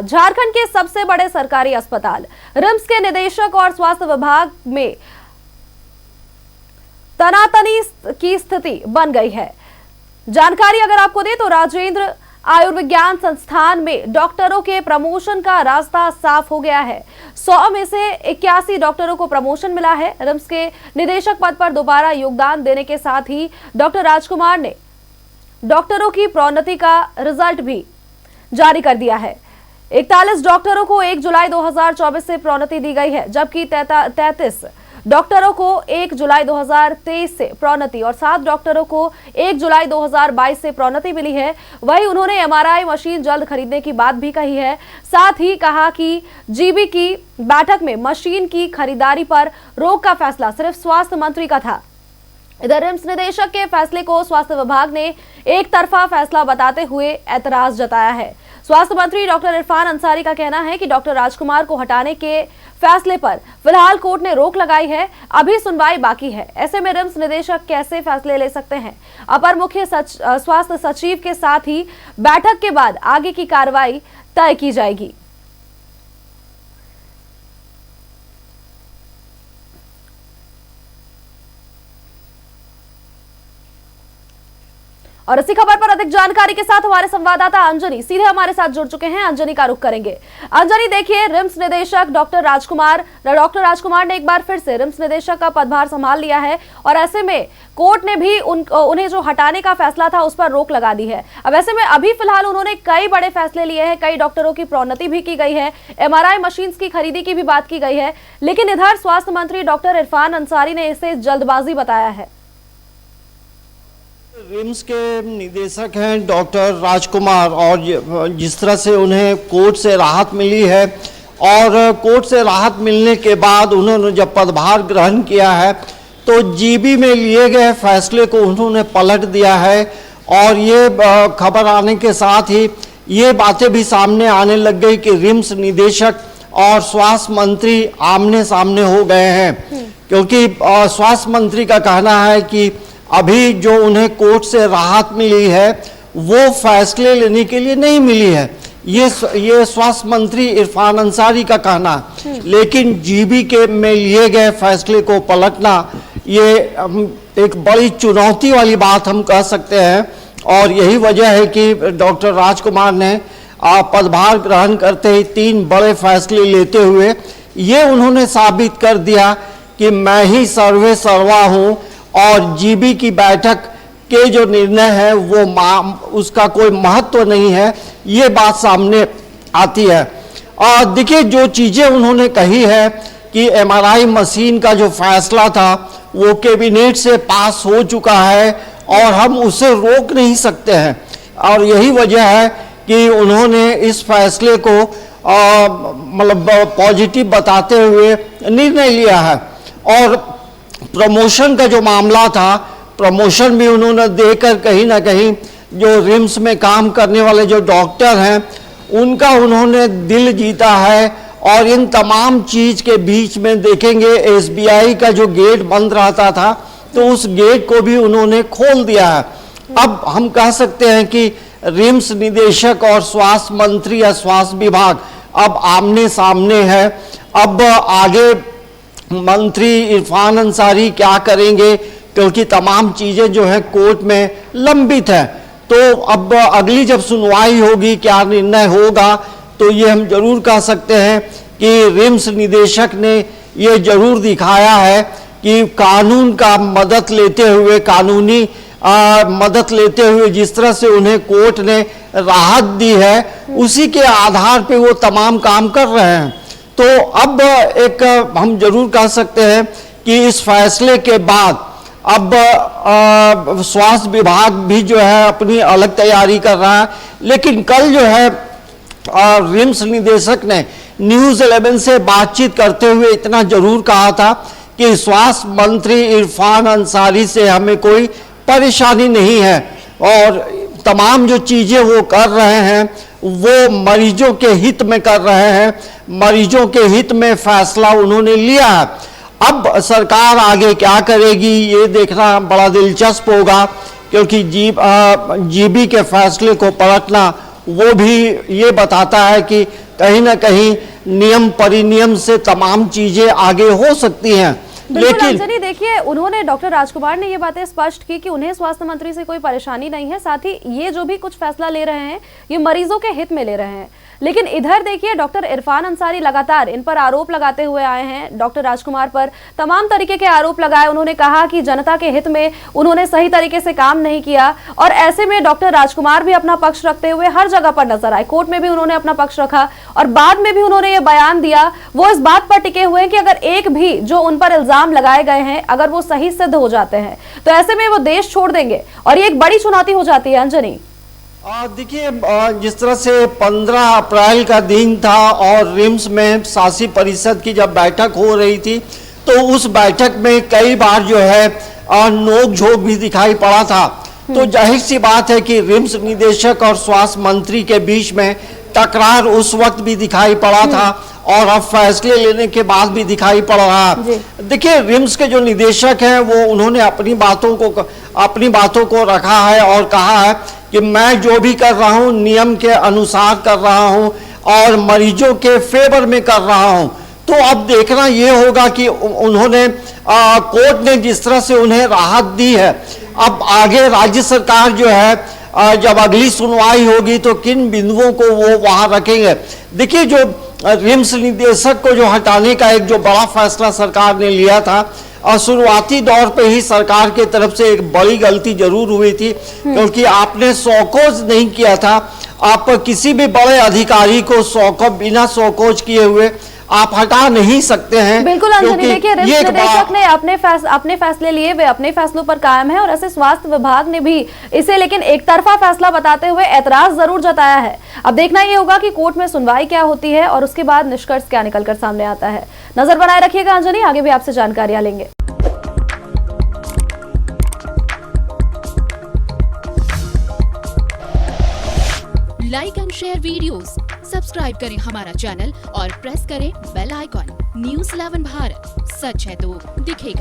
झारखंड के सबसे बड़े सरकारी अस्पताल रिम्स के निदेशक और स्वास्थ्य विभाग में तनातनी की स्थिति बन गई है। जानकारी अगर आपको दे तो राजेंद्र आयुर्विज्ञान संस्थान में डॉक्टरों के प्रमोशन का रास्ता साफ हो गया है। 100 में से 81 डॉक्टरों को प्रमोशन मिला है। रिम्स के निदेशक पद पर दोबारा योगदान देने के साथ ही डॉक्टर राजकुमार ने डॉक्टरों की प्रोन्नति का रिजल्ट भी जारी कर दिया है। 41 डॉक्टरों को 1 जुलाई 2024 से प्रोन्नति दी गई है, जबकि 33 डॉक्टरों को 1 जुलाई 2023 से प्रोन्नति और 7 डॉक्टरों को 1 जुलाई 2022 से प्रोन्नति मिली है। वहीं उन्होंने एमआरआई मशीन जल्द खरीदने की बात भी कही है। साथ ही कहा कि जीबी की बैठक में मशीन की खरीदारी पर रोक का फैसला सिर्फ स्वास्थ्य मंत्री का था। इधर रिम्स निदेशक के फैसले को स्वास्थ्य विभाग ने एक तरफा फैसला बताते हुए ऐतराज जताया है। स्वास्थ्य मंत्री डॉक्टर इरफान अंसारी का कहना है कि डॉक्टर राजकुमार को हटाने के फैसले पर फिलहाल कोर्ट ने रोक लगाई है, अभी सुनवाई बाकी है। ऐसे में रिम्स निदेशक कैसे फैसले ले सकते हैं? अपर मुख्य स्वास्थ्य सचिव के साथ ही बैठक के बाद आगे की कार्रवाई तय की जाएगी। और इसी खबर पर अधिक जानकारी के साथ हमारे संवाददाता अंजनी सीधे हमारे साथ जुड़ चुके हैं। अंजनी का रुख करेंगे। अंजनी, देखिए, रिम्स निदेशक डॉक्टर राजकुमार ने एक बार फिर से रिम्स निदेशक का पदभार संभाल लिया है और ऐसे में कोर्ट ने भी उन्हें जो हटाने का फैसला था उस पर रोक लगा दी है। अब ऐसे में अभी फिलहाल उन्होंने कई बड़े फैसले लिए हैं, कई डॉक्टरों की प्रोन्नति भी की गई है, एमआरआई मशीन की खरीदी की भी बात की गई है, लेकिन इधर स्वास्थ्य मंत्री डॉक्टर इरफान अंसारी ने इसे जल्दबाजी बताया है। रिम्स के निदेशक हैं डॉक्टर राजकुमार और जिस तरह से उन्हें कोर्ट से राहत मिली है और कोर्ट से राहत मिलने के बाद उन्होंने जब पदभार ग्रहण किया है तो जीबी में लिए गए फैसले को उन्होंने पलट दिया है और ये खबर आने के साथ ही ये बातें भी सामने आने लग गई कि रिम्स निदेशक और स्वास्थ्य मंत्री आमने सामने हो गए हैं, क्योंकि स्वास्थ्य मंत्री का कहना है कि अभी जो उन्हें कोर्ट से राहत मिली है वो फैसले लेने के लिए नहीं मिली है, ये स्वास्थ्य मंत्री इरफान अंसारी का कहना है। लेकिन जीबी के में लिए गए फैसले को पलटना ये एक बड़ी चुनौती वाली बात हम कह सकते हैं और यही वजह है कि डॉक्टर राजकुमार ने पदभार ग्रहण करते ही 3 बड़े फैसले लेते हुए ये उन्होंने साबित कर दिया कि मैं ही सर्वे सर्वा हूँ और जीबी की बैठक के जो निर्णय है वो उसका कोई महत्व नहीं है, ये बात सामने आती है। और देखिए, जो चीज़ें उन्होंने कही है कि एमआरआई मशीन का जो फैसला था वो कैबिनेट से पास हो चुका है और हम उसे रोक नहीं सकते हैं और यही वजह है कि उन्होंने इस फैसले को मतलब पॉजिटिव बताते हुए निर्णय लिया है। और प्रमोशन का जो मामला था, प्रमोशन भी उन्होंने देकर कहीं ना कहीं जो रिम्स में काम करने वाले जो डॉक्टर हैं उनका उन्होंने दिल जीता है। और इन तमाम चीज के बीच में देखेंगे एसबीआई का जो गेट बंद रहता था तो उस गेट को भी उन्होंने खोल दिया है। अब हम कह सकते हैं कि रिम्स निदेशक और स्वास्थ्य मंत्री या स्वास्थ्य विभाग अब आमने सामने है। अब आगे मंत्री इरफान अंसारी क्या करेंगे, क्योंकि तमाम चीजें जो है कोर्ट में लंबित है, तो अब अगली जब सुनवाई होगी क्या निर्णय होगा, तो ये हम जरूर कह सकते हैं कि रिम्स निदेशक ने ये जरूर दिखाया है कि कानून का मदद लेते हुए, कानूनी मदद लेते हुए जिस तरह से उन्हें कोर्ट ने राहत दी है उसी के आधार पे वो तमाम काम कर रहे हैं। तो अब एक हम जरूर कह सकते हैं कि इस फैसले के बाद अब स्वास्थ्य विभाग भी जो है अपनी अलग तैयारी कर रहा है। लेकिन कल जो है रिम्स निदेशक ने न्यूज़ 11 से बातचीत करते हुए इतना जरूर कहा था कि स्वास्थ्य मंत्री इरफान अंसारी से हमें कोई परेशानी नहीं है और तमाम जो चीज़ें वो कर रहे हैं वो मरीजों के हित में कर रहे हैं, मरीजों के हित में फैसला उन्होंने लिया है। अब सरकार आगे क्या करेगी ये देखना बड़ा दिलचस्प होगा, क्योंकि जीबी के फैसले को पलटना वो भी ये बताता है कि कहीं ना कहीं नियम परिनियम से तमाम चीजें आगे हो सकती हैं। बिल्कुल अंजनी, देखिए उन्होंने डॉक्टर राजकुमार ने ये बातें स्पष्ट की कि उन्हें स्वास्थ्य मंत्री से कोई परेशानी नहीं है, साथ ही ये जो भी कुछ फैसला ले रहे हैं ये मरीजों के हित में ले रहे हैं। लेकिन इधर देखिए डॉक्टर इरफान अंसारी लगातार इन पर आरोप लगाते हुए आए हैं। डॉक्टर राजकुमार पर तमाम तरीके के आरोप लगाए। उन्होंने कहा कि जनता के हित में उन्होंने सही तरीके से काम नहीं किया और ऐसे में डॉक्टर राजकुमार भी अपना पक्ष रखते हुए हर जगह पर नजर आए। कोर्ट में भी उन्होंने अपना पक्ष रखा और बाद में भी उन्होंने ये बयान दिया। वो इस बात पर टिके हुए हैं कि अगर एक भी जो उन पर इल्जाम लगाए गए हैं अगर वो सही सिद्ध हो जाते हैं तो ऐसे में वो देश छोड़ देंगे और ये एक बड़ी चुनौती हो जाती है। अंजनी, देखिए जिस तरह से 15 अप्रैल का दिन था और रिम्स में शासी परिषद की जब बैठक हो रही थी तो उस बैठक में कई बार जो है नोक झोंक भी दिखाई पड़ा था। तो जाहिर सी बात है कि रिम्स निदेशक और स्वास्थ्य मंत्री के बीच में टकरार उस वक्त भी दिखाई पड़ा था और अब फैसले लेने के बाद भी दिखाई पड़ रहा। देखिए रिम्स के जो निदेशक हैं वो उन्होंने अपनी बातों को रखा है और कहा है कि मैं जो भी कर रहा हूं नियम के अनुसार कर रहा हूं और मरीजों के फेवर में कर रहा हूं। तो अब देखना ये होगा कि उन्होंने कोर्ट ने जिस तरह से उन्हें राहत दी है, अब आगे राज्य सरकार जो है जब अगली सुनवाई होगी तो किन बिंदुओं को वो वहां रखेंगे। देखिए जो रिम्स निदेशक को जो हटाने का एक जो बड़ा फैसला सरकार ने लिया था और शुरुआती दौर पे ही सरकार की तरफ से एक बड़ी गलती जरूर हुई थी क्योंकि आपने सौकोज नहीं किया था। आप किसी भी बड़े अधिकारी को बिना सौकोज किए हुए आप हटा नहीं सकते हैं। बिल्कुल अंजनी, देखिए रिम्स निदेशक ने अपने फैसले लिए, वे अपने फैसलों पर कायम है और ऐसे स्वास्थ्य विभाग ने भी इसे लेकिन एक तरफा फैसला बताते हुए ऐतराज जरूर जताया है। अब देखना ये होगा कि कोर्ट में सुनवाई क्या होती है और उसके बाद निष्कर्ष क्या निकलकर सामने आता है। नजर बनाए रखिएगा अंजनी, आगे भी आपसे जानकारियां लेंगे। Like and share videos, subscribe करें हमारा चैनल और प्रेस करें बेल आइकॉन। न्यूज़ 11 भारत, सच है तो दिखेगा।